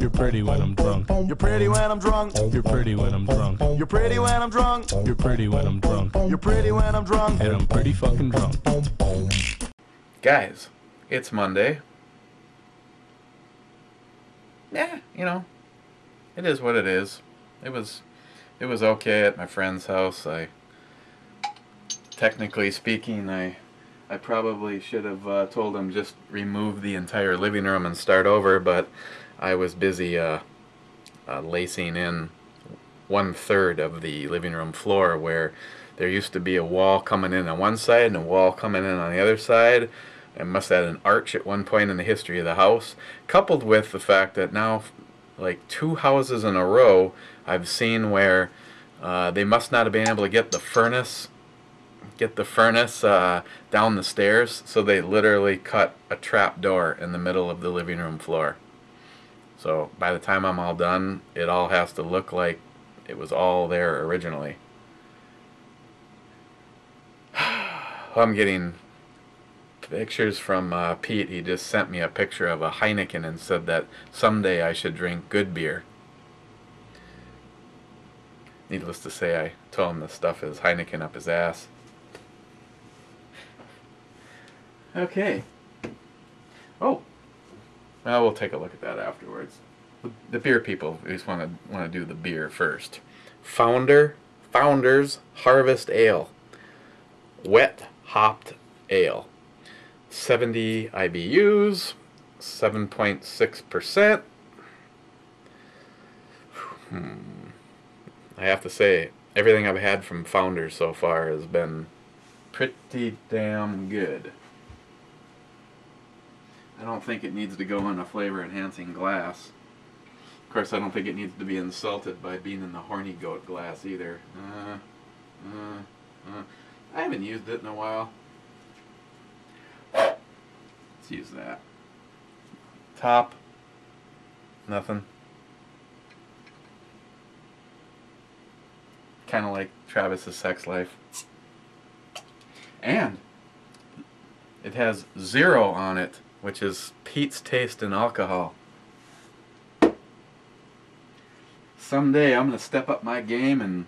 You're pretty when I'm drunk. You're pretty when I'm drunk. You're pretty when I'm drunk. You're pretty when I'm drunk. You're pretty when I'm drunk. You're pretty when I'm drunk. And I'm pretty fucking drunk. Guys, it's Monday. Yeah, you know, it is what it is. It was okay at my friend's house. Technically speaking, I probably should have told him just remove the entire living room and start over, but I was busy lacing in 1/3 of the living room floor, where there used to be a wall coming in on one side and a wall coming in on the other side. I must have had an arch at one point in the history of the house, coupled with the fact that now, like 2 houses in a row, I've seen where they must not have been able to get the furnace down the stairs, so they literally cut a trap door in the middle of the living room floor. So by the time I'm all done, it all has to look like it was all there originally. I'm getting pictures from Pete. He just sent me a picture of a Heineken and said that someday I should drink good beer. Needless to say, I told him to stuff his Heineken up his ass. Okay. Oh. Well, we'll take a look at that afterwards. The beer people, we just want to do the beer first. Founders Harvest Ale. Wet hopped ale. 70 IBUs, 7.6%. I have to say, everything I've had from Founders so far has been pretty damn good. I don't think it needs to go in a flavor-enhancing glass. Of course, I don't think it needs to be insulted by being in the horny goat glass either. I haven't used it in a while. Let's use that. Top. Nothing. Kind of like Travis's sex life. And it has 0 on it, which is Pete's taste in alcohol. Someday I'm going to step up my game and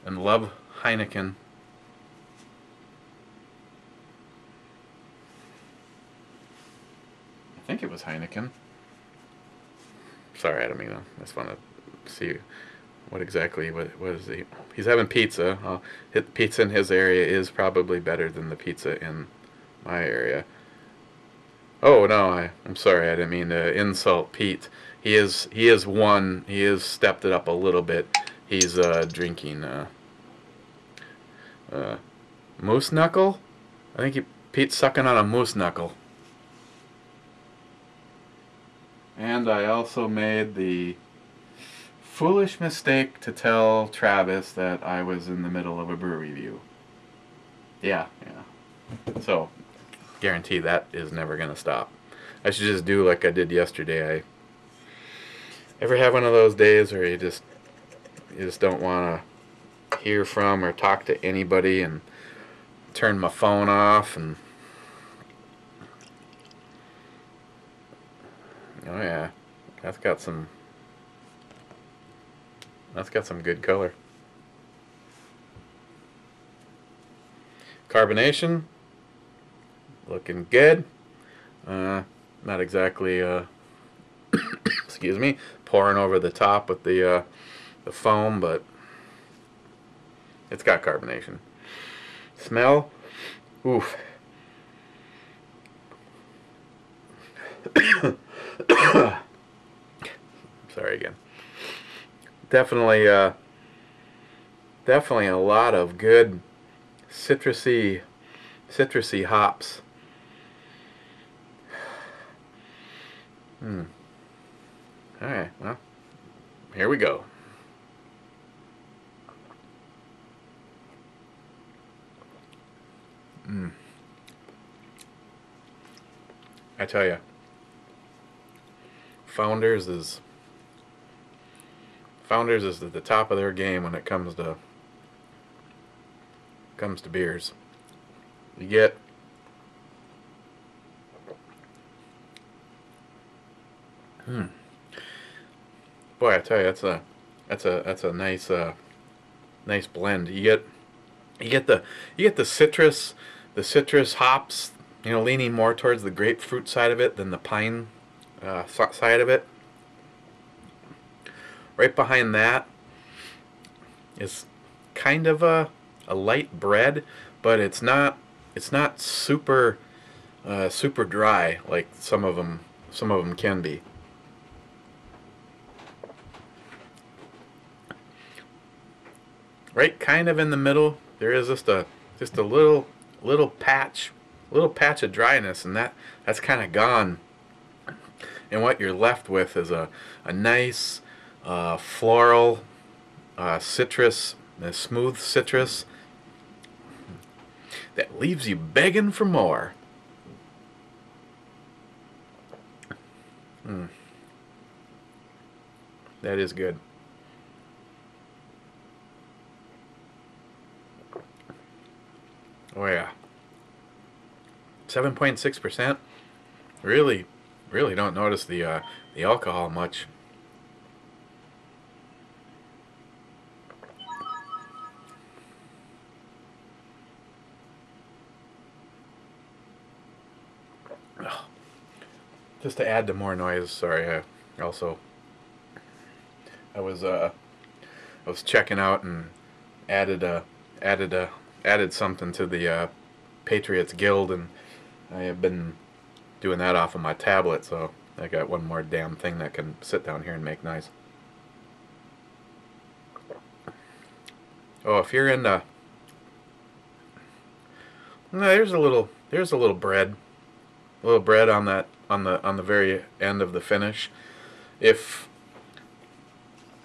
love Heineken. I think it was Heineken. Sorry, I don't mean to. I just want to see what exactly, what is he? He's having pizza. Pizza in his area is probably better than the pizza in my area. Oh no, I'm sorry, I didn't mean to insult Pete. He has stepped it up a little bit. He's drinking moose knuckle. I think Pete's sucking on a moose knuckle. And I also made the foolish mistake to tell Travis that I was in the middle of a brew review. Yeah. So, guarantee that is never going to stop. I should just do like I did yesterday. Ever have one of those days where you just don't want to hear from or talk to anybody and turn my phone off and... Oh yeah, that's got some good color. Carbonation, looking good. Not exactly excuse me, pouring over the top with the foam, but it's got carbonation. Smell, oof. Sorry again. Definitely a lot of good citrusy hops. Alright, well, here we go. I tell you, Founders is at the top of their game when it comes to beers. You get Boy, I tell you, that's a nice nice blend. You get the citrus hops, leaning more towards the grapefruit side of it than the pine side of it. Right behind that is kind of a light bread, but it's not super super dry like some of them can be. Right, kind of in the middle, there is just a little patch of dryness, and that's kind of gone. And what you're left with is a nice floral citrus, a smooth citrus that leaves you begging for more. That is good. Oh yeah. 7.6%. Really don't notice the alcohol much. Oh. Just to add to more noise, sorry. I was checking out and added something to the Patriots Guild, and I have been doing that off of my tablet, so I got one more damn thing that can sit down here and make noise. Oh, if you're into, no, there's a little bread, on that on the very end of the finish. If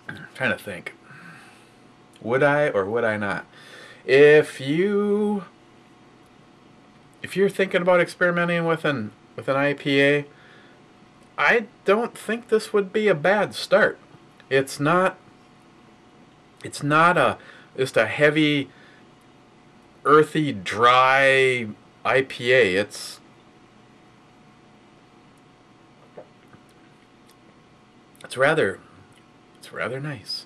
I'm trying to think, would I or would I not? If you're thinking about experimenting with an IPA, I don't think this would be a bad start. It's not just a heavy, earthy, dry IPA. It's rather nice.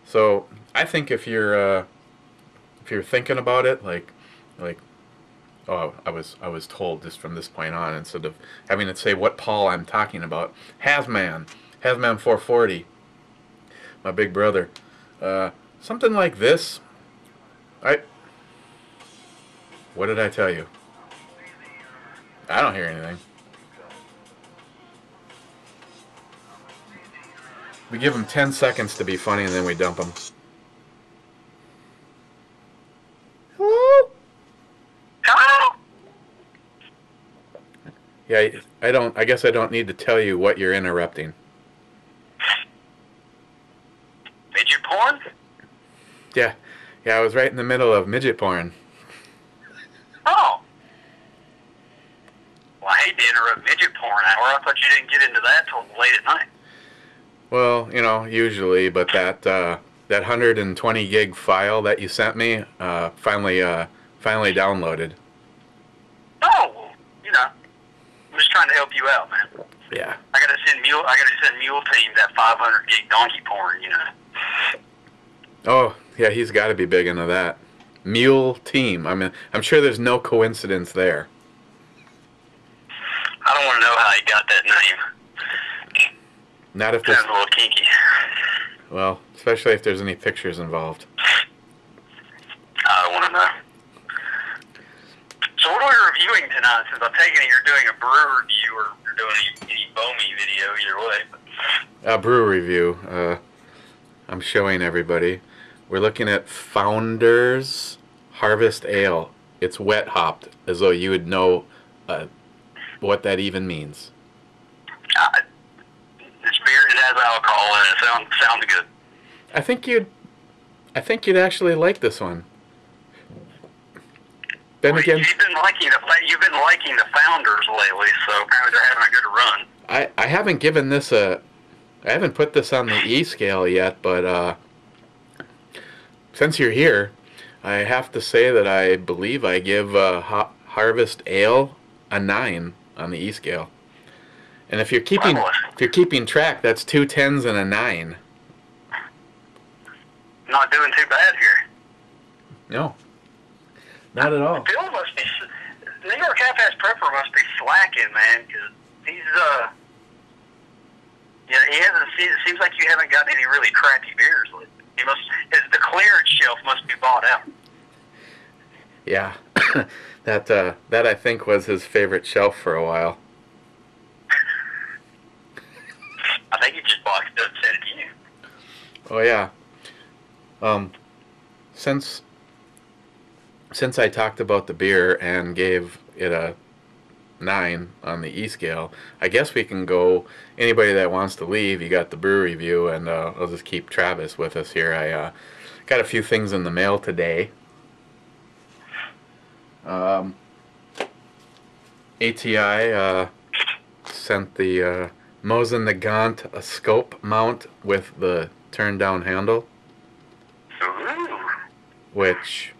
So I think if you're thinking about it, like oh, I was told just from this point on, instead of having to say what Paul I'm talking about, Hazman 440, my big brother, something like this. What did I tell you? I don't hear anything. We give them 10 seconds to be funny, and then we dump them. Hello? Hello? Yeah, I guess I don't need to tell you what you're interrupting. Midget porn? Yeah, I was right in the middle of midget porn. Oh. Well, I hate to interrupt midget porn hour. I thought you didn't get into that till late at night. Well, usually, but that 120 gig file that you sent me finally downloaded. Oh, well, I'm just trying to help you out, man. Yeah. I gotta send Mule Team that 500 gig donkey porn, Oh, yeah, he's got to be big into that. Mule Team. I mean, I'm sure there's no coincidence there. I don't want to know how he got that name. Not if there's... Sounds a little kinky. Well, especially if there's any pictures involved. I don't want to know. So what are we reviewing tonight? Since I'm taking it you're doing a brew review, or you're doing any Bomi video, either way. A brew review. I'm showing everybody. We're looking at Founders Harvest Ale. It's wet hopped, as though you would know what that even means. This beer, it has alcohol in it. Sounds good. I think you'd actually like this one. Then Well, again, you've been liking the Founders lately, so apparently they're having a good run. I haven't given this I haven't put this on the E scale yet, but since you're here, I have to say that I believe I give Harvest Ale a 9 on the E scale. And if you're keeping track, that's 2 10s and a 9. Not doing too bad here. No, not at all. Bill must be, New York Half-Ass Prepper must be slacking, man, because he's, yeah, he hasn't, it seems like you haven't got any really crappy beers lately. He must, the clearance shelf must be bought out. Yeah, that I think was his favorite shelf for a while. I think he just boxed up and sent it to you. Oh yeah. Since I talked about the beer and gave it a 9 on the E scale, I guess we can go. Anybody that wants to leave, you got the brew review, and I'll just keep Travis with us here. I got a few things in the mail today. ATI sent the Mosin Nagant a scope mount with the turn down handle, which,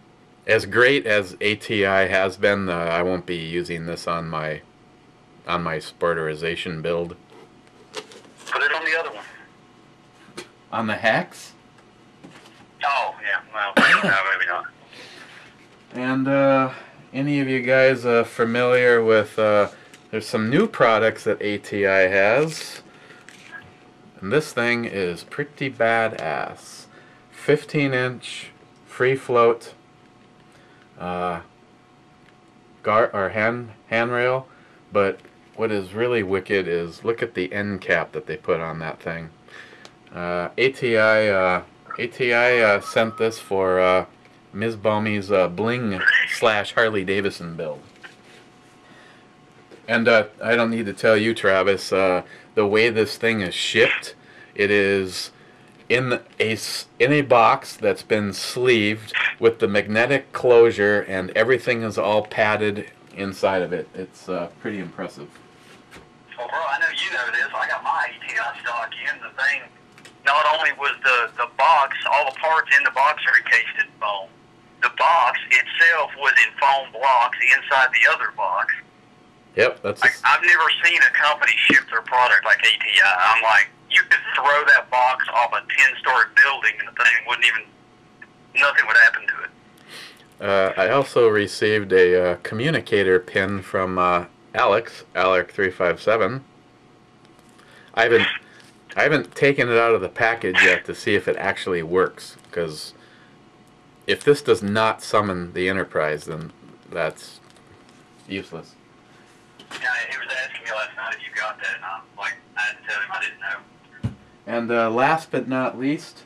as great as ATI has been, I won't be using this on my sporterization build. Put it on the other one. On the Hex? Oh, yeah, well, no, maybe not. And any of you guys familiar with, there's some new products that ATI has, and this thing is pretty badass. 15-inch free float handrail, but what is really wicked is look at the end cap that they put on that thing. ATI sent this for Ms. Baumy's Bling / Harley Davidson build. And I don't need to tell you, Travis, the way this thing is shipped, it is in a box that's been sleeved with the magnetic closure, and everything is all padded inside of it. It's pretty impressive. Well, bro, I know you know this. I got my ATI stock in. The thing, not only was the box, all the parts in the box are encased in foam. The box itself was in foam blocks inside the other box. Yep, that's. I've never seen a company ship their product like ATI. I'm like, you could throw that box off a 10-story building and the thing wouldn't even, nothing would happen to it. I also received a communicator pin from Alec357. I haven't taken it out of the package yet to see if it actually works, because if this does not summon the Enterprise, then that's useless. Yeah, he was asking me last night if you got that, and I'm like, I had to tell him I didn't know. And last but not least,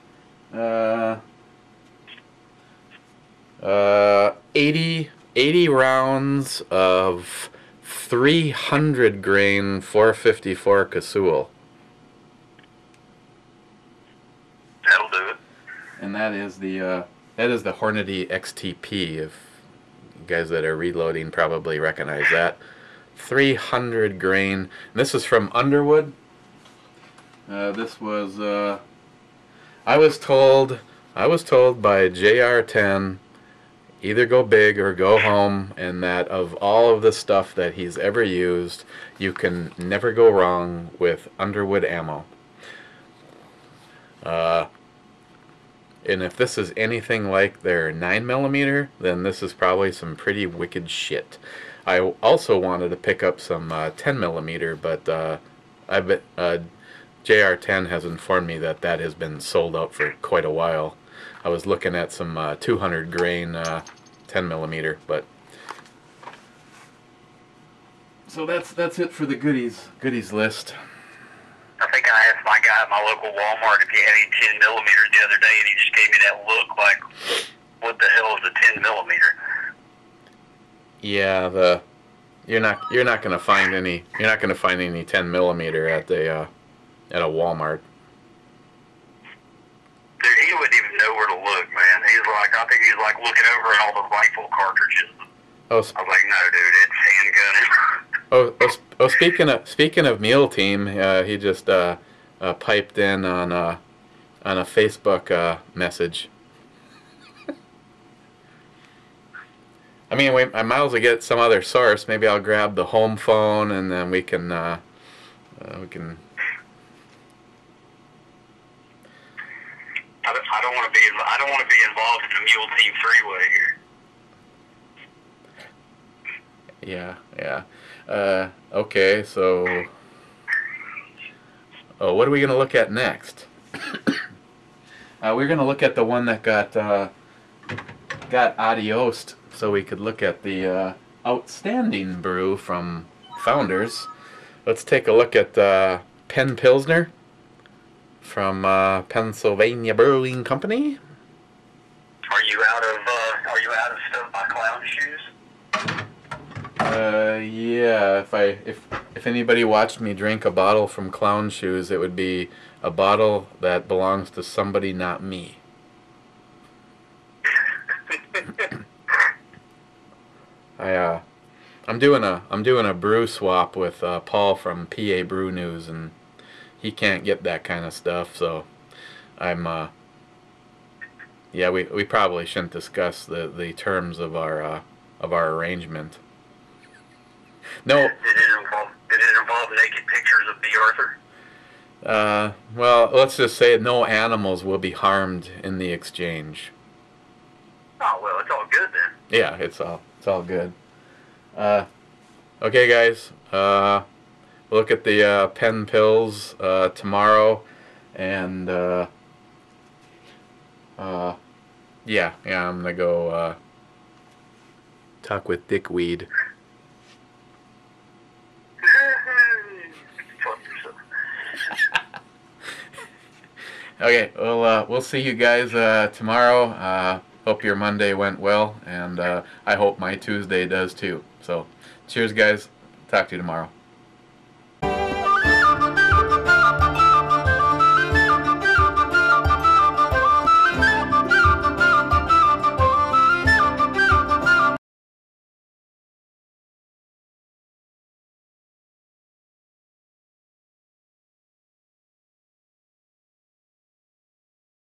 80 rounds of 300 grain 454 Casul. That'll do it. And that is the Hornady XTP. If you guys that are reloading probably recognize that. 300 grain. And this is from Underwood. This was I was told by JR10, either go big or go home, and that of all of the stuff that he's ever used, you can never go wrong with Underwood ammo. And if this is anything like their 9mm, then this is probably some pretty wicked shit. I also wanted to pick up some 10mm, but I bet JR10 has informed me that that has been sold out for quite a while. I was looking at some 200 grain 10mm, but so that's it for the goodies list. I think I asked my guy at my local Walmart if he had any 10mm the other day, and he just gave me that look like, what the hell is a 10mm? Yeah, you're not gonna find any 10mm at a Walmart. Dude, he wouldn't even know where to look, man. I think he's like looking over at all the rifle cartridges. I was like, no, dude, it's handgun. Speaking of Mule Team, he just piped in on a Facebook message. I mean, I might as well get some other source. Maybe I'll grab the home phone, and then we can We can. I don't want to be. I don't want to be involved in a mule team three-way here. Yeah. Okay, so. Oh, what are we going to look at next? We're going to look at the one that got adiosed, so we could look at the outstanding brew from Founders. Let's take a look at Penn Pilsner from Pennsylvania Brewing Company. Are you out of stuff by Clown Shoes? Yeah. If anybody watched me drink a bottle from Clown Shoes, it would be a bottle that belongs to somebody, not me. I'm doing a brew swap with Paul from PA Brew News, and he can't get that kind of stuff, so I'm yeah, we probably shouldn't discuss the terms of our arrangement. No. Did it involve naked pictures of B. Arthur? Well, let's just say no animals will be harmed in the exchange. Oh well, it's all good then. Yeah, it's all good. Okay, guys. We'll look at the Penn Pills tomorrow, and yeah, I'm gonna go talk with Dickweed. Okay, well, we'll see you guys tomorrow. Hope your Monday went well, and I hope my Tuesday does too. So, cheers, guys. Talk to you tomorrow.